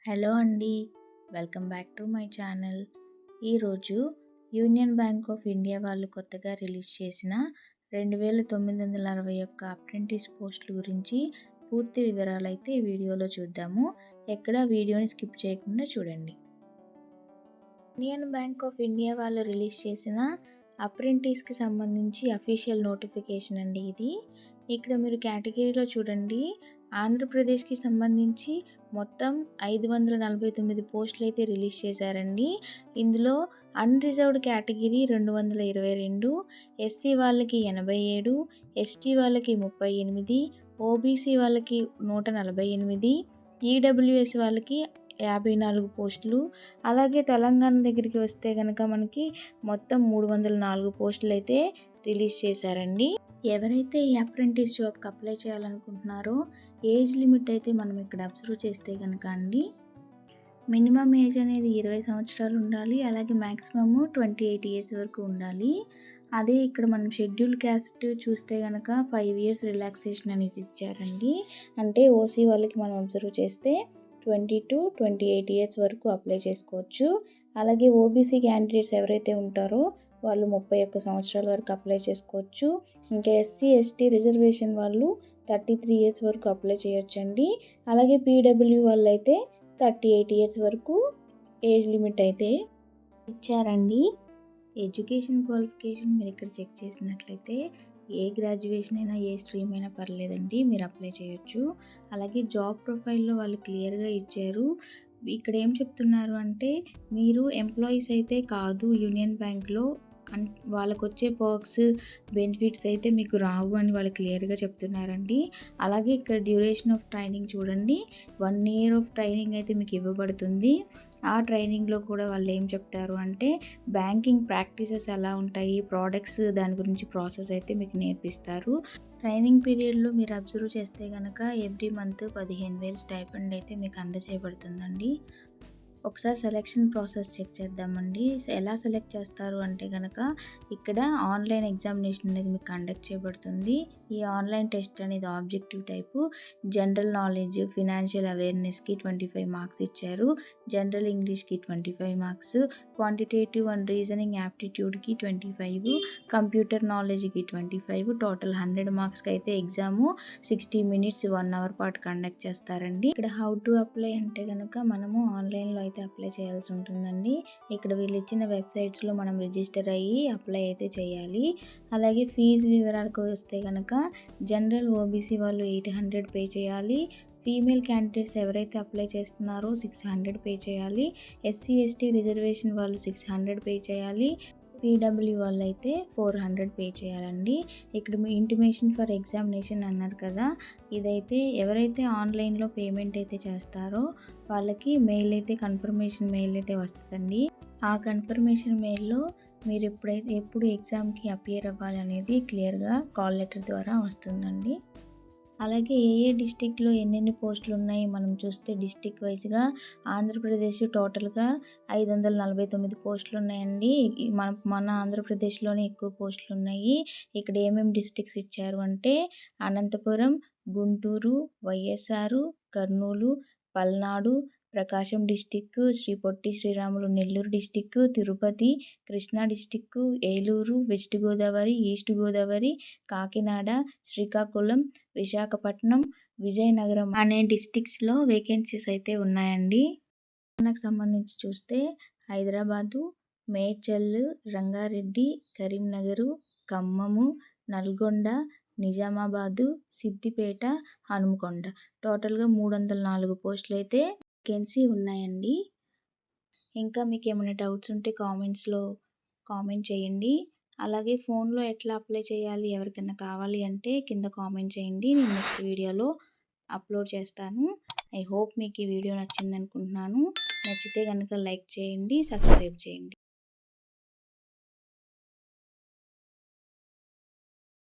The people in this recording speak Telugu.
హలో అండి. Welcome back to my channel. ఈరోజు యూనియన్ బ్యాంక్ ఆఫ్ ఇండియా వాళ్ళు కొత్తగా రిలీజ్ చేసిన 2961 అప్రెంటిస్ పోస్టుల గురించి పూర్తి వివరాలైతే ఈ వీడియోలో చూద్దాము. ఎక్కడ వీడియోని స్కిప్ చేయకుండా చూడండి. యూనియన్ బ్యాంక్ ఆఫ్ ఇండియా వాళ్ళు రిలీజ్ చేసిన అప్రెంటిస్కి సంబంధించి అఫీషియల్ నోటిఫికేషన్ అండి ఇది. ఇక్కడ మీరు కేటగిరీలో చూడండి, ఆంధ్రప్రదేశ్కి సంబంధించి మొత్తం 549 పోస్టులు అయితే రిలీజ్ చేశారండి. ఇందులో అన్రిజర్వ్డ్ కేటగిరీ 222, ఎస్సీ వాళ్ళకి 87, ఎస్టీ వాళ్ళకి 38, ఓబీసీ వాళ్ళకి 148, ఈడబ్ల్యూఎస్ వాళ్ళకి 54 పోస్టులు. అలాగే తెలంగాణ దగ్గరికి వస్తే కనుక మనకి మొత్తం 304 పోస్టులు అయితే రిలీజ్ చేశారండి. ఎవరైతే ఈ అప్రెంటిస్ జాబ్కి అప్లై చేయాలనుకుంటున్నారో ఏజ్ లిమిట్ అయితే మనం ఇక్కడ అబ్జర్వ్ చేస్తే కనుక అండి, మినిమం ఏజ్ అనేది 20 సంవత్సరాలు ఉండాలి. అలాగే మ్యాక్సిమమ్ 28 ఇయర్స్ వరకు ఉండాలి. అదే ఇక్కడ మనం షెడ్యూల్ క్యాస్ట్ చూస్తే కనుక 5 ఇయర్స్ రిలాక్సేషన్ అనేది ఇచ్చారండి. అంటే ఓసీ వాళ్ళకి మనం అబ్జర్వ్ చేస్తే 20 to 28 ఇయర్స్ వరకు అప్లై చేసుకోవచ్చు. అలాగే ఓబీసీ క్యాండిడేట్స్ ఎవరైతే ఉంటారో వాళ్ళు 31 సంవత్సరాల వరకు అప్లై చేసుకోవచ్చు. ఇంకా ఎస్సీ ఎస్టీ రిజర్వేషన్ వాళ్ళు 33 ఇయర్స్ వరకు అప్లై చేయొచ్చండి. అలాగే పీడబ్ల్యూ వాళ్ళు అయితే 38 ఇయర్స్ వరకు ఏజ్ లిమిట్ అయితే ఇచ్చారండి. ఎడ్యుకేషన్ క్వాలిఫికేషన్ మీరు ఇక్కడ చెక్ చేసినట్లయితే ఏ గ్రాడ్యుయేషన్ అయినా ఏ స్ట్రీమ్ అయినా పర్లేదండి, మీరు అప్లై చేయొచ్చు. అలాగే జాబ్ ప్రొఫైల్లో వాళ్ళు క్లియర్గా ఇచ్చారు. ఇక్కడ ఏం చెప్తున్నారు అంటే, మీరు ఎంప్లాయీస్ అయితే కాదు యూనియన్ బ్యాంక్లో, వాళ్ళకు వచ్చే పర్క్స్ బెనిఫిట్స్ అయితే మీకు రావు అని వాళ్ళు క్లియర్గా చెప్తున్నారండి. అలాగే ఇక్కడ డ్యూరేషన్ ఆఫ్ ట్రైనింగ్ చూడండి, 1 ఇయర్ ఆఫ్ ట్రైనింగ్ అయితే మీకు ఇవ్వబడుతుంది. ఆ ట్రైనింగ్లో కూడా వాళ్ళు ఏం చెప్తారు అంటే, బ్యాంకింగ్ ప్రాక్టీసెస్ ఎలా ఉంటాయి, ప్రోడక్ట్స్ దాని గురించి ప్రాసెస్ అయితే మీకు నేర్పిస్తారు. ట్రైనింగ్ పీరియడ్లో మీరు అబ్జర్వ్ చేస్తే కనుక ఎవ్రీ మంత్ 15,000 స్టైపెండ్ అయితే మీకు అందజేయబడుతుందండి. ఒకసారి సెలెక్షన్ ప్రాసెస్ చెక్ చేద్దామండి. ఎలా సెలెక్ట్ చేస్తారు అంటే కనుక, ఇక్కడ ఆన్లైన్ ఎగ్జామినేషన్ అనేది మీకు కండక్ట్ చేయబడుతుంది. ఈ ఆన్లైన్ టెస్ట్ అనేది objective type. General knowledge, financial అవేర్నెస్కి 25 మార్క్స్ ఇచ్చారు. జనరల్ ఇంగ్లీష్కి 25 మార్క్స్, క్వాంటిటేటివ్ అండ్ రీజనింగ్ యాప్టిట్యూడ్కి 25, కంప్యూటర్ నాలెడ్జ్కి 25, టోటల్ 100 మార్క్స్కి అయితే ఎగ్జాము 60 minutes 1 hour పాటు కండక్ట్ చేస్తారండి. ఇక్కడ హౌ టు అప్లై అంటే కనుక, మనము ఆన్లైన్లో అయితే అప్లై చేయాల్సి ఉంటుందండి. ఇక్కడ వీళ్ళు ఇచ్చిన వెబ్సైట్స్లో మనం రిజిస్టర్ అయ్యి అప్లై అయితే చేయాలి. అలాగే ఫీజు వివరాలకు వస్తే కనుక, జనరల్ ఓబీసీ వాళ్ళు 800 పే చేయాలి. ఫీమేల్ క్యాండిడేట్స్ ఎవరైతే అప్లై చేస్తున్నారో 600 పే చేయాలి. ఎస్సీ ఎస్టీ రిజర్వేషన్ వాళ్ళు 600 పే చేయాలి. పీడబ్ల్యూ వాళ్ళు అయితే 400 పే చేయాలండి. ఇక్కడ మీ ఇంటిమేషన్ ఫర్ ఎగ్జామినేషన్ అన్నారు కదా, ఇదైతే ఎవరైతే ఆన్లైన్లో పేమెంట్ అయితే చేస్తారో వాళ్ళకి మెయిల్ అయితే కన్ఫర్మేషన్ మెయిల్ అయితే వస్తుందండి. ఆ కన్ఫర్మేషన్ మెయిల్లో మీరు ఎప్పుడు ఎగ్జామ్కి అపియర్ అవ్వాలి అనేది క్లియర్గా కాల్ లెటర్ ద్వారా వస్తుందండి. అలాగే ఏ డిస్టిక్లో ఎన్నెన్ని పోస్టులు ఉన్నాయి మనం చూస్తే, డిస్టిక్ వైజ్గా ఆంధ్రప్రదేశ్ టోటల్గా 549 పోస్టులు ఉన్నాయండి. మన ఆంధ్రప్రదేశ్లోనే ఎక్కువ పోస్టులు ఉన్నాయి. ఇక్కడ ఏమేమి డిస్టిక్స్ ఇచ్చారు అంటే, Anantapuram, Guntur, YSR, Kurnool, Palnadu, Prakasam district, Sri Potti Sriramulu Nellore district, Tirupati, Krishna district, Eluru, west Godavari, east Godavari, Kakinada, Srikakulam, Visakhapatnam, Vizianagaram అనే డిస్టిక్స్లో వేకెన్సీస్ అయితే ఉన్నాయండి. మనకు సంబంధించి చూస్తే హైదరాబాదు, మేడ్చల్, రంగారెడ్డి, కరీంనగర్, ఖమ్మము, నల్గొండ, నిజామాబాదు, సిద్దిపేట, హనుమకొండ టోటల్గా 304 పోస్టులు అయితే వేకెన్సీ ఉన్నాయండి. ఇంకా మీకు ఏమైనా డౌట్స్ ఉంటే కామెంట్స్లో కామెంట్ చేయండి. అలాగే ఫోన్లో ఎట్లా అప్లై చేయాలి ఎవరికైనా కావాలి అంటే కింద కామెంట్ చేయండి, నేను నెక్స్ట్ వీడియోలో అప్లోడ్ చేస్తాను. ఐ హోప్ మీకు ఈ వీడియో నచ్చింది అనుకుంటున్నాను. నచ్చితే కనుక లైక్ చేయండి, సబ్స్క్రైబ్ చేయండి.